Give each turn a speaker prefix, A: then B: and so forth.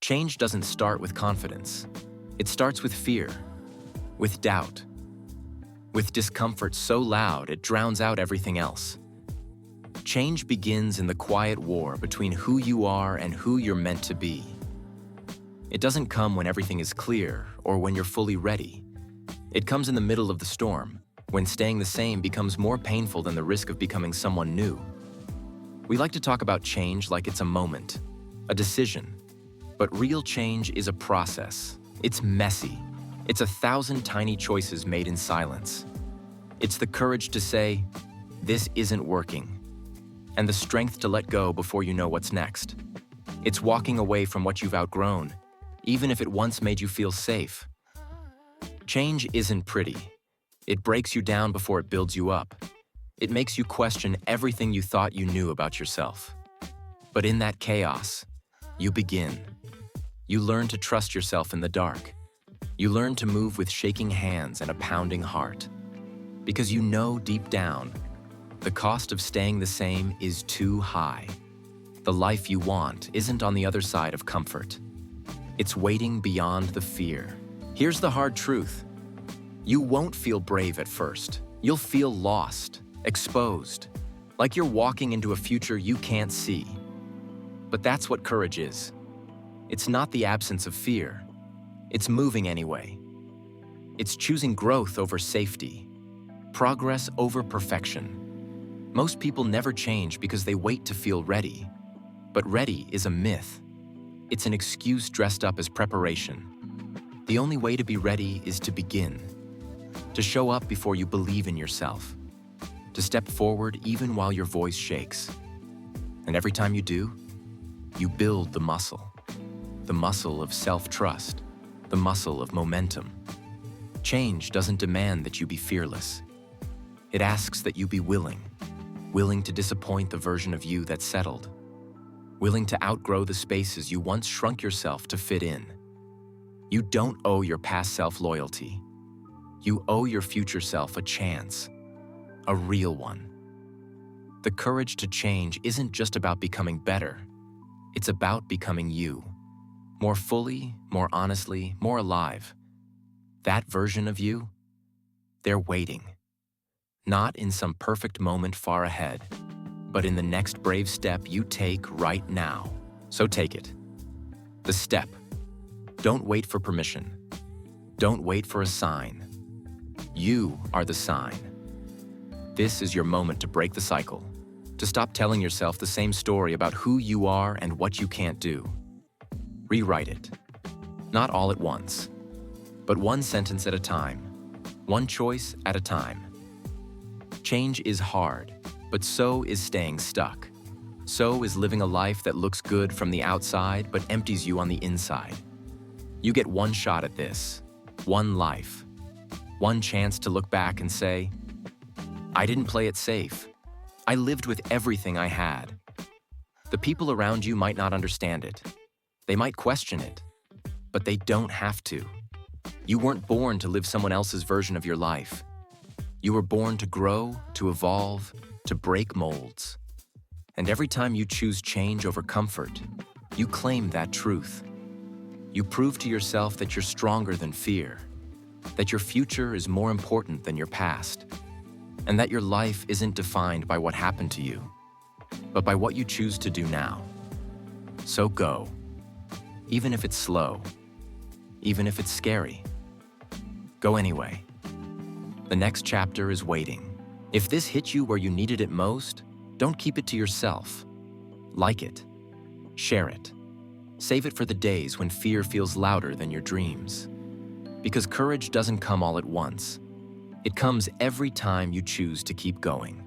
A: Change doesn't start with confidence. It starts with fear, with doubt, with discomfort so loud it drowns out everything else. Change begins in the quiet war between who you are and who you're meant to be. It doesn't come when everything is clear or when you're fully ready. It comes in the middle of the storm, when staying the same becomes more painful than the risk of becoming someone new. We like to talk about change like it's a moment, a decision. But real change is a process. It's messy. It's 1,000 tiny choices made in silence. It's the courage to say, "This isn't working," and the strength to let go before you know what's next. It's walking away from what you've outgrown, even if it once made you feel safe. Change isn't pretty. It breaks you down before it builds you up. It makes you question everything you thought you knew about yourself. But in that chaos, you begin. You learn to trust yourself in the dark. You learn to move with shaking hands and a pounding heart. Because you know deep down, the cost of staying the same is too high. The life you want isn't on the other side of comfort. It's waiting beyond the fear. Here's the hard truth. You won't feel brave at first. You'll feel lost, exposed, like you're walking into a future you can't see. But that's what courage is. It's not the absence of fear. It's moving anyway. It's choosing growth over safety, progress over perfection. Most people never change because they wait to feel ready. But ready is a myth. It's an excuse dressed up as preparation. The only way to be ready is to begin. To show up before you believe in yourself. To step forward even while your voice shakes. And every time you do, you build the muscle. The muscle of self-trust. The muscle of momentum. Change doesn't demand that you be fearless. It asks that you be willing. Willing to disappoint the version of you that's settled. Willing to outgrow the spaces you once shrunk yourself to fit in. You don't owe your past self loyalty. You owe your future self a chance. A real one. The courage to change isn't just about becoming better. It's about becoming you. More fully, more honestly, more alive. That version of you, they're waiting. Not in some perfect moment far ahead, but in the next brave step you take right now. So take it. The step. Don't wait for permission. Don't wait for a sign. You are the sign. This is your moment to break the cycle, to stop telling yourself the same story about who you are and what you can't do. Rewrite it. Not all at once, but one sentence at a time, one choice at a time. Change is hard, but so is staying stuck. So is living a life that looks good from the outside but empties you on the inside. You get one shot at this, one life, one chance to look back and say, I didn't play it safe. I lived with everything I had. The people around you might not understand it. They might question it, but they don't have to. You weren't born to live someone else's version of your life. You were born to grow, to evolve, to break molds. And every time you choose change over comfort, you claim that truth. You prove to yourself that you're stronger than fear, that your future is more important than your past, and that your life isn't defined by what happened to you, but by what you choose to do now. So go. Even if it's slow, even if it's scary. Go anyway. The next chapter is waiting. If this hit you where you needed it most, don't keep it to yourself. Like it. Share it. Save it for the days when fear feels louder than your dreams. Because courage doesn't come all at once. It comes every time you choose to keep going.